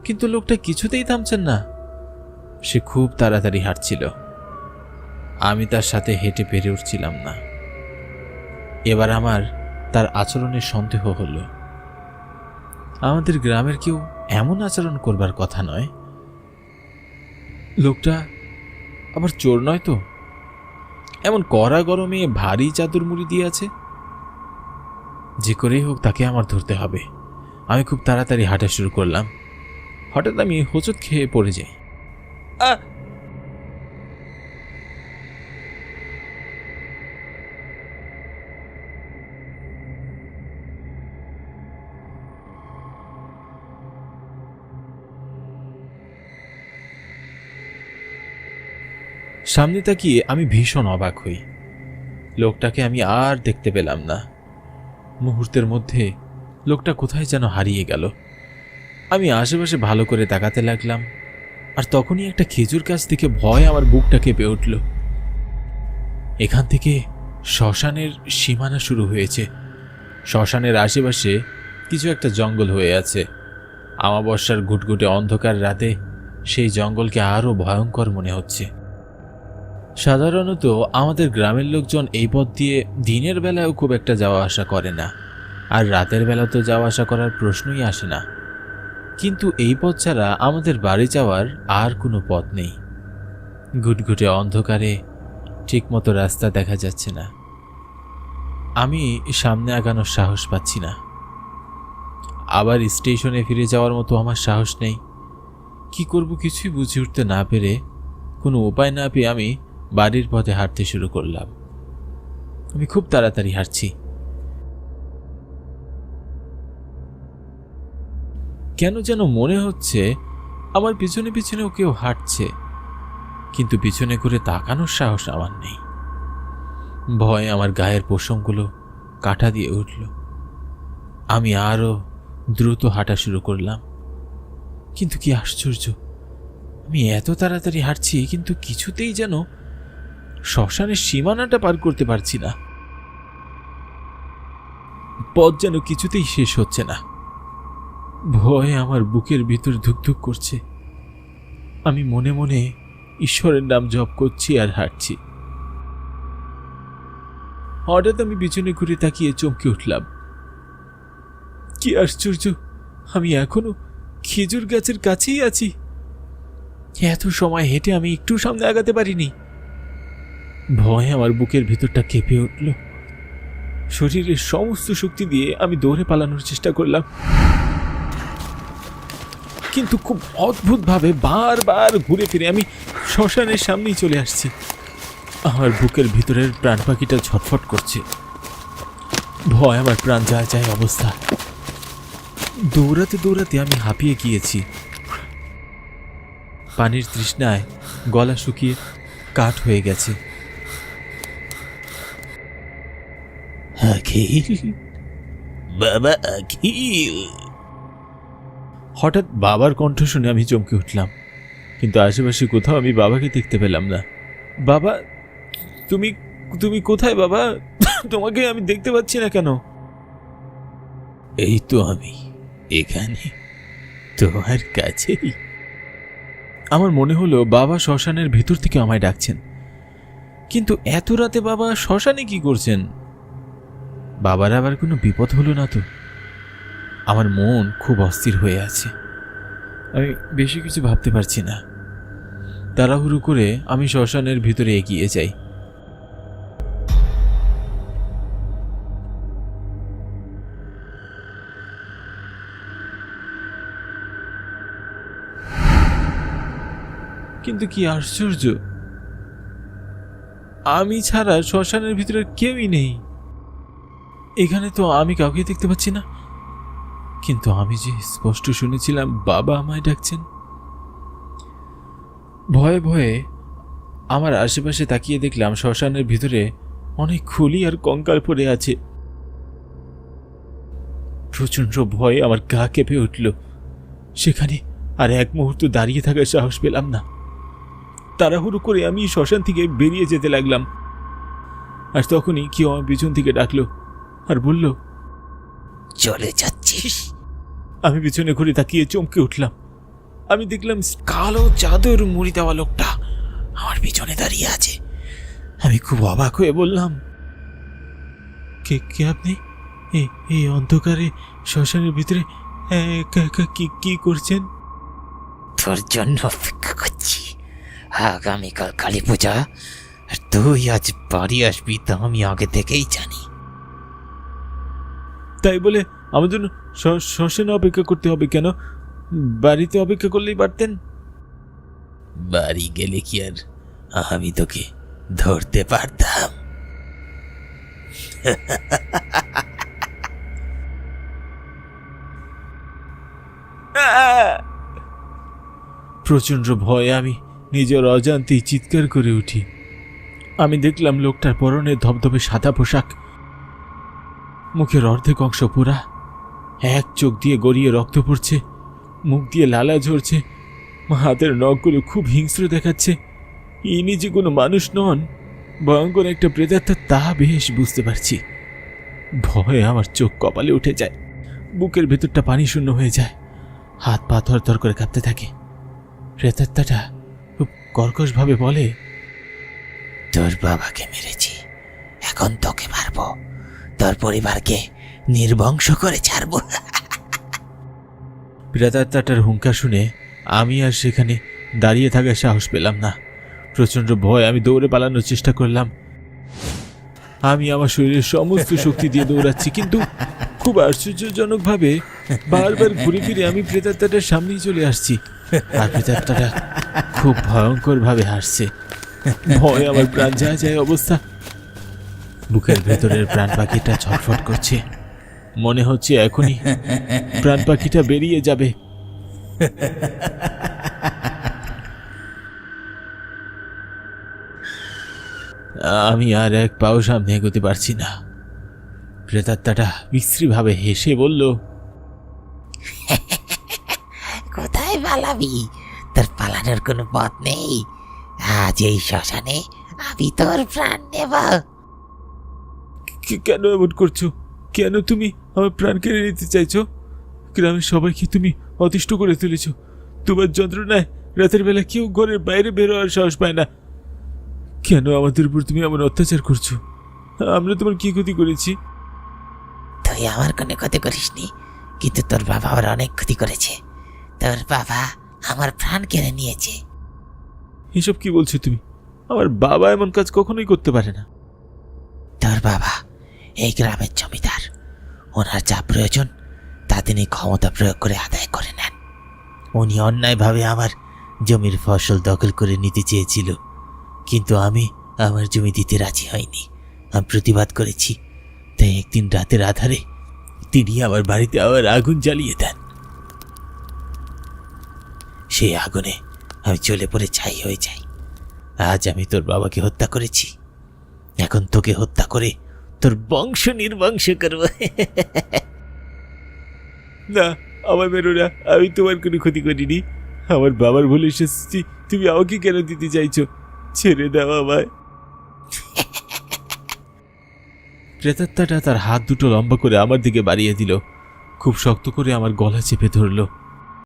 কিন্তু লোকটা কিছুতেই থামছেন না। সে খুব তাড়াতাড়ি হাঁটছিল। আমি তার সাথে হেঁটে পেরে উঠছিলাম না। এবার আমার তার আচরণে সন্দেহ হলো। আমাদের গ্রামের কেউ এমন আচরণ করবার কথা নয়। লোকটা আবার চোর নয় তো? এমন কড়া গরমে ভারী চাদর মুড়ি দিয়ে আছে। যে করেই হোক তাকে আমার ধরতে হবে। আমি খুব তাড়াতাড়ি হাঁটা শুরু করলাম। হঠাৎ আমি হোঁচট খেয়ে পড়ে যাই। সামনে তাকিয়ে আমি ভীষণ অবাক হই। লোকটাকে আমি আর দেখতে পেলাম না। মুহূর্তের মধ্যে লোকটা কোথায় যেন হারিয়ে গেল। আমি আশেপাশে ভালো করে তাকাতে লাগলাম, আর তখনই একটা খেজুর গাছ থেকে ভয় আমার বুকটা কেঁপে উঠল। এখান থেকে শ্মশানের সীমানা শুরু হয়েছে। শ্মশানের আশেপাশে কিছু একটা জঙ্গল হয়ে আছে। আমাবস্যার ঘুটঘুটে অন্ধকার রাতে সেই জঙ্গলকে আরও ভয়ঙ্কর মনে হচ্ছে। সাধারণত আমাদের গ্রামের লোকজন এই পথ দিয়ে দিনের বেলায়ও খুব একটা যাওয়া আসা করে না, আর রাতের বেলা তো যাওয়া আসা করার প্রশ্নই আসে না। কিন্তু এই পথ ছাড়া আমাদের বাড়ি যাওয়ার আর কোনো পথ নেই। ঘুটঘুটে অন্ধকারে ঠিকমতো রাস্তা দেখা যাচ্ছে না। আমি সামনে আগানোর সাহস পাচ্ছি না। আবার স্টেশনে ফিরে যাওয়ার মতো আমার সাহস নেই। কি করব কিছুই বুঝে উঠতে না পেরে, কোনো উপায় না পেয়ে আমি বাড়ির পথে হাঁটতে শুরু করলাম। আমি খুব তাড়াতাড়ি হাঁটছি। কেন যেন মনে হচ্ছে আমার পিছনে পিছনেও কেউ হাঁটছে, কিন্তু পিছনে করে তাকানোর সাহস আমার নেই। ভয় আমার গায়ের পশমগুলো কাঁটা দিয়ে উঠল। আমি আরো দ্রুত হাঁটা শুরু করলাম। কিন্তু কি আশ্চর্য, আমি এত তাড়াতাড়ি হাঁটছি কিন্তু কিছুতেই যেন শ্মশানের সীমানাটা পার করতে পারছি না। পথ যেন কিছুতেই শেষ হচ্ছে না। ভয়ে আমার বুকের ভিতর ধুকধুক করছে। আমি মনে মনে ঈশ্বরের নাম জপ করছি আর হাঁটছি। হঠাৎ আমি পিছনে ঘুরে তাকিয়ে চমকে উঠলাম। কি আশ্চর্য, আমি এখনো খেজুর গাছের কাছেই আছি। এত সময় হেঁটে আমি একটু সামনে আগাতে পারিনি। ভয়ে আমার বুকের ভিতরটা কেঁপে উঠল। শরীরের সমস্ত শক্তি দিয়ে আমি দৌড়ে পালানোর চেষ্টা করলাম, কিন্তু খুব অদ্ভুতভাবে বারবার ঘুরে ফিরে আমি শ্মশানের সামনেই চলে আসছি। আমার বুকের ভিতরের প্রাণ পাখিটা ছটফট করছে। ভয় আমার প্রাণ যায় যায় অবস্থা। দৌড়াতে দৌড়াতে আমি হাঁপিয়ে গিয়েছি। পানির তৃষ্ণায় গলা শুকিয়ে কাঠ হয়ে গেছে। আখিল, বাবা আখিল। হঠাৎ বাবার কণ্ঠ শুনে আমি চমকে উঠলাম, কিন্তু আশেপাশে কোথাও আমি বাবাকে দেখতে পেলাম না। বাবা, তুমি তুমি কোথায় বাবা? তোমাকে আমি দেখতে পাচ্ছি না কেন? এই তো আমি এখানে, তোমার কাছেই। আমার মনে হলো বাবা শ্মশানের ভেতর থেকে আমায় ডাকছেন। কিন্তু এত রাতে বাবা শ্মশানে কি করছেন? বাবার আবার কোনো বিপদ হলো না তো? আমার মন খুব অস্থির হয়ে আছে। আমি বেশি কিছু ভাবতে পারছি না। তাড়াহুড়ো করে আমি শ্মশানের ভিতরে এগিয়ে যাই। কিন্তু কি আশ্চর্য, আমি ছাড়া শ্মশানের ভিতরে কেউই নেই। এখানে তো আমি কাউকে দেখতে পাচ্ছি না, কিন্তু আমি যে স্পষ্ট শুনেছিলাম বাবা আমায় ডাকছেন। ভয়ে ভয়ে আমার আশেপাশে তাকিয়ে দেখলাম শ্মশানের ভিতরে অনেক খুলি আর কঙ্কাল পড়ে আছে। প্রচন্ড ভয়ে আমার গা কেঁপে উঠল। সেখানে আর এক মুহূর্ত দাঁড়িয়ে থাকার সাহস পেলাম না। তাড়াহুড়ো করে আমি শ্মশান থেকে বেরিয়ে যেতে লাগলাম। আর তখনই কেউ আমার পিছন থেকে ডাকলো আর বলল, চলে যাচ্ছিস? আমি পিছনে ঘুরে তাকিয়ে চমকে উঠলাম। আমি দেখলাম কালো চাদর মুড়ি দেওয়া লোকটা আমার পিছনে দাঁড়িয়ে আছে। আমি খুব অবাক হয়ে বললাম, কে কে আপনি? এই অন্ধকারে শ্মশানের ভিতরে কি করছেন? তোর জন্য অপেক্ষা করছি। আগামীকাল কালী পূজা, আর তুই আজ বাড়ি আসবি তা আমি আগে থেকেই জানি। তাই বলে আমার জন্য শ্মশানে অপেক্ষা করতে হবে কেন? বাড়িতে অপেক্ষা করলেই পারতেন। বাড়ি গেলে কি আর আমি তোকে ধরতে পারতাম? প্রচণ্ড ভয়ে আমি নিজের অজান্তেই চিৎকার করে উঠি। আমি দেখলাম লোকটার পরনে ধবধবে সাদা পোশাক, মুখের অর্ধেক অংশ পোড়া, এক চোখ দিয়ে গড়িয়ে রক্ত পড়ছে, মুখ দিয়ে লালা ঝরছে, হাতের নখগুলো খুব হিংস্র দেখাচ্ছে। ইনি যে কোনো মানুষ নন, ভয়ঙ্কর একটা প্রেতাত্মা, তা বেশ বুঝতে পারছি। ভয়ে আমার চোখ কপালে উঠে যায়, বুকের ভেতরটা পানি শূন্য হয়ে যায়, হাত পা থরথর করে কাঁপতে থাকে। প্রেতাত্মাটা খুব কর্কশভাবে বলে, তোর বাবাকে মেরেছি, এখন তোকে মারবো, তোর পরিবারকে নির্বংশ করে ছাড়বো। প্রেতাত্মাটার হুঙ্কার শুনে আমি আর সেখানে দাঁড়িয়ে থাকার সাহস পেলাম না। প্রচণ্ড ভয় আমি দৌড়ে পালানোর চেষ্টা করলাম। আমি আমার শরীরের সমস্ত শক্তি দিয়ে দৌড়াচ্ছি, কিন্তু খুব আশ্চর্যজনকভাবে বারবার ঘুরে ফিরে আমি প্রেতাত্মাটার সামনেই চলে আসছি, আর প্রেতাত্মাটা খুব ভয়ঙ্করভাবে হাসছে। ভয় আমার প্রাণ যায় যায় অবস্থা। বুকের ভেতরের প্রাণ পাখিটা ছটফট করছে, মনে হচ্ছে এখনই প্রাণ পাখিটা বেরিয়ে যাবে। আমি আর এক পাও সামনে এগোতে পারছি না। প্রেতাত্মাটা বিশ্রীভাবে হেসে বলল, কোথায় পালাবি? তোর পালানোর কোনো পথ নেই। আজ এই শ্মশানে আমি তোর প্রাণ নেব। কেন এমন করছো? কেন তুমি আমার প্রাণ কেড়ে নিতে চাইছো? গ্রামের সবাইকে তুমি অতিষ্ঠ করে তুলেছ। তোমার যন্ত্রণায় রাতের বেলা কেউ ঘরের বাইরে বের হওয়ার সাহস পায় না। কেন আমাদের উপর তুমি এমন অত্যাচার করছো? আমরা তোমার কি ক্ষতি করেছি? তুই আমার কোনো ক্ষতি করিসনি, কিন্তু তোর বাবা আমার অনেক ক্ষতি করেছে। তোর বাবা আমার প্রাণ কেড়ে নিয়েছে। এসব কি বলছো তুমি? আমার বাবা এমন কাজ কখনোই করতে পারে না। তোর বাবা এই গ্রামের জমিদার, ওনার যা প্রয়োজন তা তিনি ক্ষমতা প্রয়োগ করে আদায় করে নেন। উনি অন্যায়ভাবে আমার জমির ফসল দখল করে নিতে চেয়েছিল, কিন্তু আমি আমার জমি দিতে রাজি হইনি। আমি প্রতিবাদ করেছি, তাই একদিন রাতের আধারে তিনি আমার বাড়িতে আবার আগুন জ্বালিয়ে দেন। সেই আগুনে আমি জ্বলে পড়ে ছাই হয়ে যাই। আজ আমি তোর বাবাকে হত্যা করেছি, এখন তোকে হত্যা করে তোর বংশ নির্বংশ করব। না, আমার মেরো না, আমি তোমার কোনো ক্ষতি করিনি। আমার বাবার ভুলে এসেছি, তুমি আমাকে কেন দিতে চাইছো? ছেড়ে দাও আমায়। প্রেতাত্মাটা তার হাত দুটো লম্বা করে আমার দিকে বাড়িয়ে দিল, খুব শক্ত করে আমার গলা চেপে ধরল।